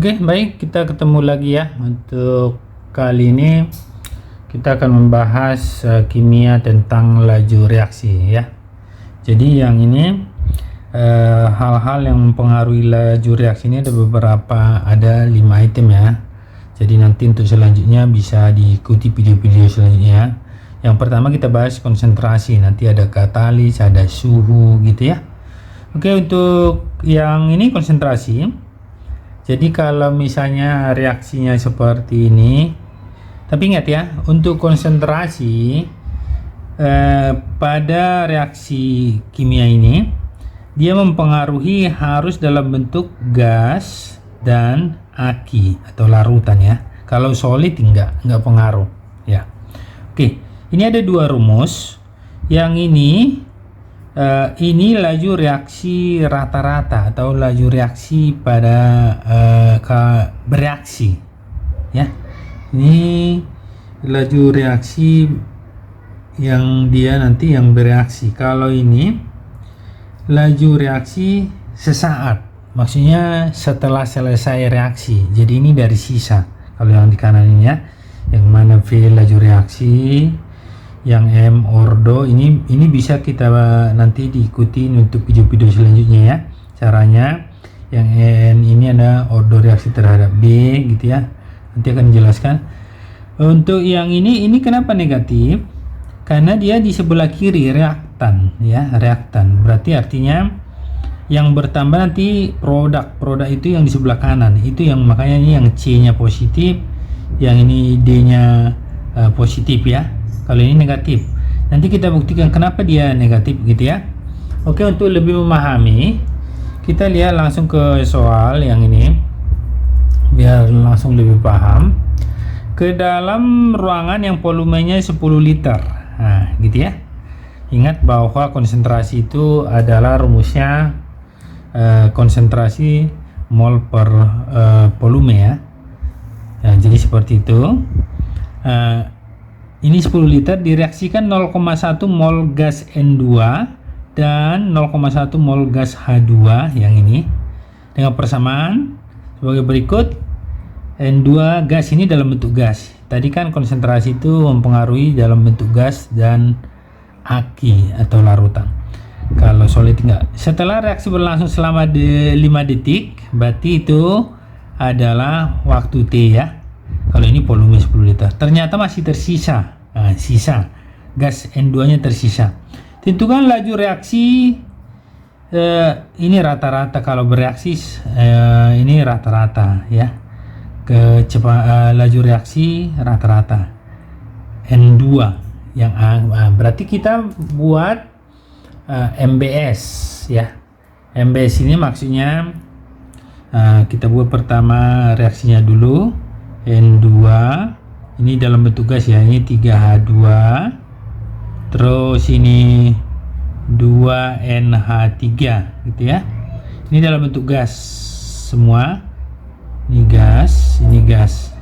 Oke, baik, kita ketemu lagi ya. Untuk kali ini kita akan membahas kimia tentang laju reaksi ya. Jadi yang ini hal-hal yang mempengaruhi laju reaksi ini ada 5 item ya. Jadi nanti untuk selanjutnya bisa diikuti video-video selanjutnya. Yang pertama kita bahas konsentrasi, nanti ada katalis, ada suhu gitu ya. Oke, untuk yang ini konsentrasi. Jadi kalau misalnya reaksinya seperti ini, tapi ingat ya, untuk konsentrasi pada reaksi kimia ini dia mempengaruhi harus dalam bentuk gas dan aki atau larutan ya. Kalau solid enggak pengaruh ya. Oke, ini ada 2 rumus. Yang ini laju reaksi rata-rata atau laju reaksi pada bereaksi ya. Ini laju reaksi yang dia nanti yang bereaksi. Kalau ini laju reaksi sesaat, maksudnya setelah selesai reaksi. Jadi ini dari sisa. Kalau yang di kanan ini ya, yang mana V laju reaksi, yang M ordo, ini bisa kita nanti diikuti untuk video-video selanjutnya ya. Caranya yang N ini ada ordo reaksi terhadap B gitu ya. Nanti akan dijelaskan. Untuk yang ini kenapa negatif? Karena dia di sebelah kiri reaktan ya, reaktan. Berarti artinya yang bertambah nanti produk itu yang di sebelah kanan. Itu yang makanya ini yang C-nya positif, yang ini D-nya positif ya. Kalau ini negatif, nanti kita buktikan kenapa dia negatif gitu ya. Oke, untuk lebih memahami, kita lihat langsung ke soal yang ini biar langsung lebih paham. Ke dalam ruangan yang volumenya 10 liter, nah gitu ya. Ingat bahwa konsentrasi itu adalah rumusnya konsentrasi mol per volume ya. Nah, jadi seperti itu. Ini 10 liter direaksikan 0,1 mol gas N2 dan 0,1 mol gas H2 yang ini dengan persamaan sebagai berikut. N2 gas ini dalam bentuk gas. Tadi kan konsentrasi itu mempengaruhi dalam bentuk gas dan aki atau larutan. Kalau solid enggak. Setelah reaksi berlangsung selama 5 detik, berarti itu adalah waktu T ya. Kalau ini volume 10 liter, ternyata masih tersisa. Nah, sisa gas N2 nya tersisa. Tentukan laju reaksi ini rata-rata. Kalau bereaksi ini rata-rata ya. Laju reaksi rata-rata N2 yang A. Berarti kita buat MBS ya. MBS ini maksudnya kita buat pertama reaksinya dulu. N2 ini dalam bentuk gas ya, ini 3H2, terus ini 2NH3 gitu ya. Ini dalam bentuk gas semua, ini gas, ini gas.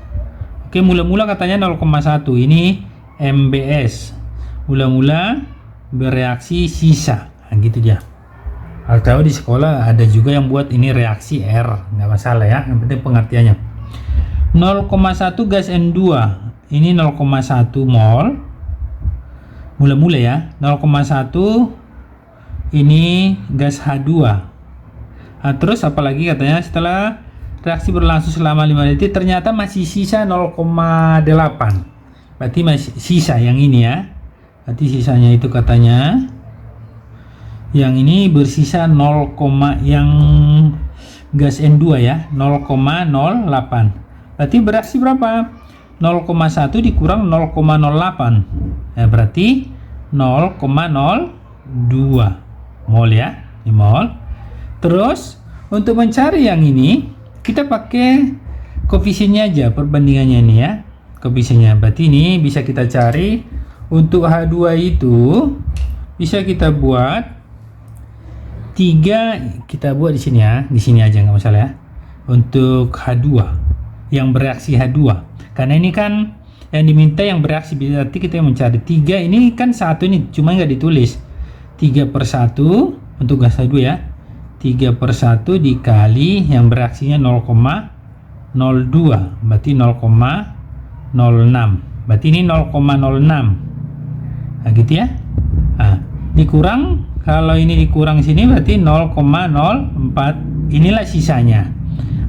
Oke, mula-mula katanya 0,1, ini MBS, mula-mula bereaksi sisa, nah, gitu dia. Atau di sekolah ada juga yang buat ini reaksi R, nggak masalah ya, yang penting pengertiannya. 0,1 gas N2 ini 0,1 mol mula-mula ya. 0,1 ini gas H2. Nah, terus apalagi katanya setelah reaksi berlangsung selama 5 detik ternyata masih sisa 0,8. Berarti masih sisa yang ini ya. Berarti sisanya itu katanya yang ini bersisa 0, yang gas N2 ya, 0,08. Berarti bereaksi berapa? 0,1 dikurang 0,08. Nah, berarti 0,02 mol ya, ini mol. Terus untuk mencari yang ini kita pakai koefisiennya aja, perbandingannya ini ya. Koefisiennya. Berarti ini bisa kita cari untuk H2 itu bisa kita buat 3, kita buat di sini ya. Di sini aja nggak masalah ya. Untuk H2 yang bereaksi H2, karena ini kan yang diminta yang bereaksi, berarti kita mencari 3. Ini kan 1 ini cuma nggak ditulis 3/1 untuk gas H2 ya. 3/1 dikali yang bereaksinya 0,08 berarti 0,06, berarti ini 0,06. Nah gitu ya. Nah, dikurang, kalau ini dikurang sini berarti 0,04, inilah sisanya.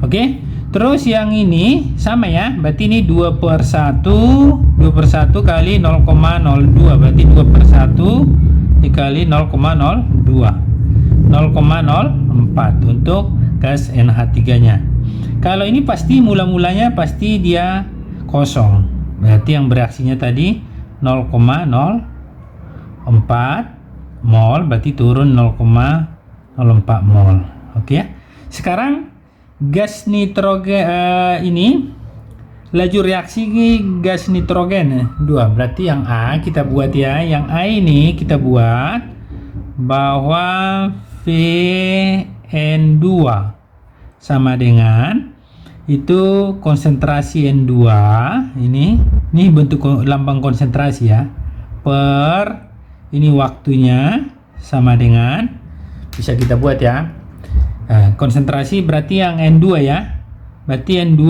Oke, terus yang ini sama ya, berarti ini 2/1 kali 0,02, berarti 2/1 dikali 0,02, 0,04 untuk gas NH3 nya. Kalau ini pasti mula-mulanya pasti dia kosong, berarti yang bereaksinya tadi 0,04 mol, berarti turun 0,04 mol. Oke ya. Sekarang gas nitrogen ini laju reaksi gas nitrogen 2, berarti yang A kita buat ya. Yang A ini kita buat bahwa Vn2 sama dengan itu konsentrasi N2 ini bentuk lambang konsentrasi ya, per ini waktunya sama dengan, bisa kita buat ya. Nah, konsentrasi berarti yang N2 ya, berarti N2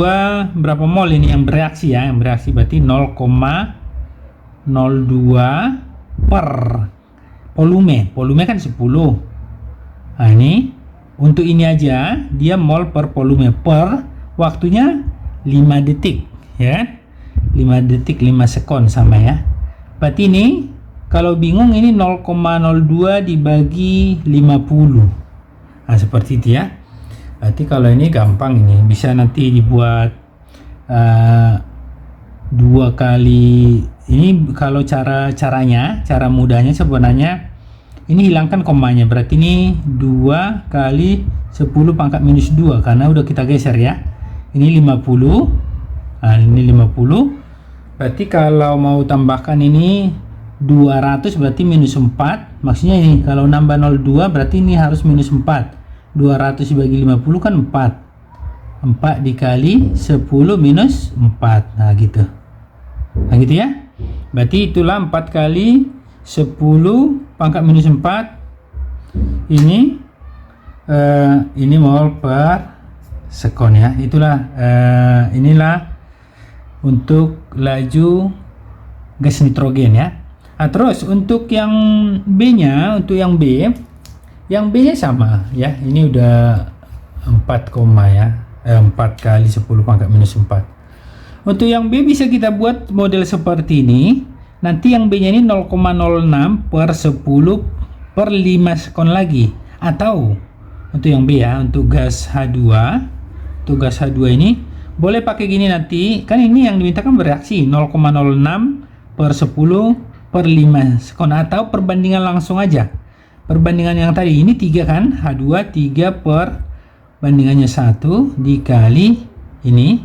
berapa mol ini yang bereaksi ya, yang bereaksi berarti 0,02 per volume kan 10. Nah ini untuk ini aja dia mol per volume, per waktunya 5 detik ya, 5 detik 5 sekon sama ya. Berarti ini kalau bingung ini 0,02 dibagi 50. Nah seperti itu ya. Berarti kalau ini gampang, ini bisa nanti dibuat 2 kali ini. Kalau cara mudahnya sebenarnya ini hilangkan komanya, berarti ini 2 kali 10 pangkat minus 2 karena udah kita geser ya. Ini 50. Nah ini 50, berarti kalau mau tambahkan ini 200 berarti minus 4, maksudnya ini kalau nambah 02 berarti ini harus minus 4. 200 dibagi 50 kan 4 dikali 10 minus 4. Nah gitu ya. Berarti itulah 4 kali 10 pangkat minus 4 ini mol per sekon ya. Itulah inilah untuk laju gas nitrogen ya. Nah, terus untuk yang B nya, yang B nya sama ya, ini udah 4, ya 4 kali 10 pangkat minus 4. Untuk yang B bisa kita buat model seperti ini. Nanti yang B nya ini 0,06 per 10 per 5 sekon lagi. Atau untuk yang B ya, untuk gas H2, ini boleh pakai gini nanti, kan ini yang dimintakan bereaksi 0,06 per 10 per 5 sekon, atau perbandingan langsung aja. Perbandingan yang tadi ini 3 kan, H2 3 per bandingannya 1 dikali ini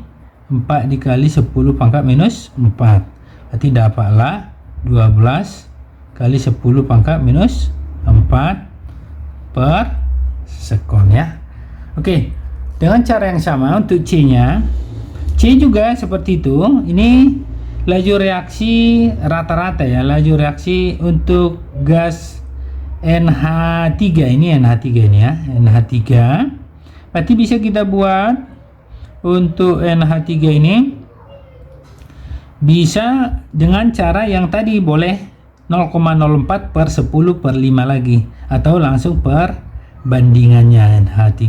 4 dikali 10 pangkat minus 4, berarti dapatlah 12 kali 10 pangkat minus 4 per sekon ya. Oke, dengan cara yang sama untuk C nya, C juga seperti itu. Ini laju reaksi rata-rata ya, laju reaksi untuk gas NH3 ini, ya, NH3. Berarti bisa kita buat untuk NH3 ini bisa dengan cara yang tadi, boleh 0,04 per 10 per 5 lagi, atau langsung per bandingannya NH3.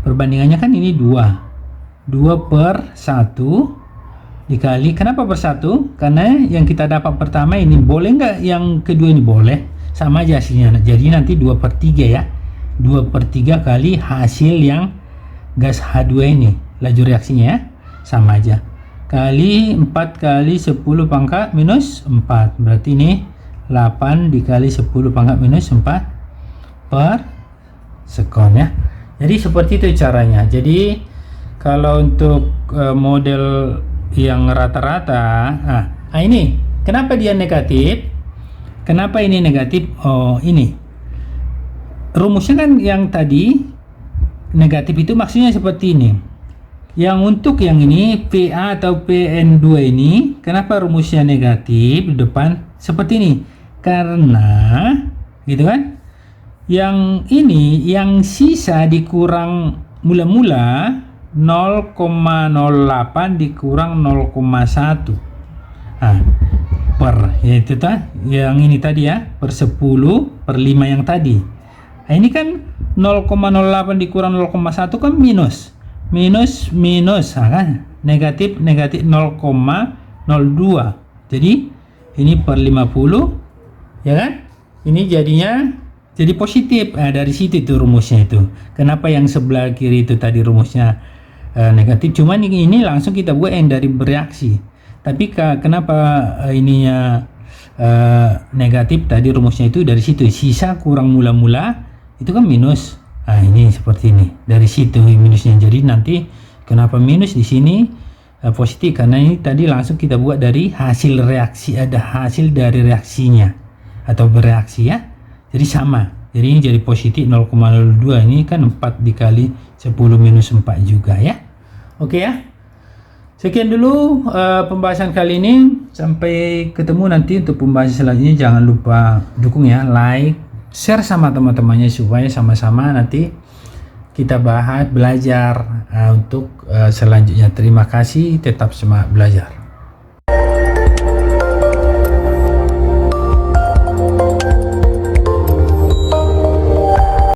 Perbandingannya kan ini 2 per 1 dikali, kenapa per 1? Karena yang kita dapat pertama ini, boleh nggak yang kedua ini? Boleh, sama aja hasilnya. Jadi nanti 2 per 3 ya, 2 per 3 kali hasil yang gas H2 ini, laju reaksinya ya, sama aja, kali 4 kali 10 pangkat minus 4, berarti ini 8 dikali 10 pangkat minus 4 per sekon ya. Jadi seperti itu caranya. Jadi kalau untuk model yang rata-rata, nah ini kenapa dia negatif? Kenapa ini negatif? Oh, ini rumusnya kan yang tadi negatif itu maksudnya seperti ini. Yang untuk yang ini PA atau PN2 ini, kenapa rumusnya negatif di depan seperti ini? Karena gitu kan, yang ini yang sisa dikurang mula-mula 0,08 dikurang 0,1. Nah, ya itu yang ini tadi ya, per 10 per 5 yang tadi. Nah, ini kan 0,08 dikurang 0,1 kan minus. Nah, kan negatif 0,02. Jadi ini per 50 ya kan? Ini jadinya jadi positif. Nah, dari situ itu rumusnya itu. Kenapa yang sebelah kiri itu tadi rumusnya negatif, cuman ini langsung kita buat yang dari bereaksi. Tapi kenapa ininya negatif tadi, rumusnya itu dari situ, sisa kurang mula-mula itu kan minus. Nah, ini seperti ini, dari situ minusnya. Jadi nanti kenapa minus di sini positif, karena ini tadi langsung kita buat dari hasil reaksi, ada hasil dari reaksinya atau bereaksi ya. Jadi sama, jadi ini jadi positif 0,02. Ini kan 4 dikali 10 minus 4 juga ya. Oke ya, sekian dulu pembahasan kali ini. Sampai ketemu nanti untuk pembahasan selanjutnya. Jangan lupa dukung ya, like, share sama teman-temannya supaya sama-sama nanti kita bahas, belajar untuk selanjutnya. Terima kasih, tetap semangat belajar.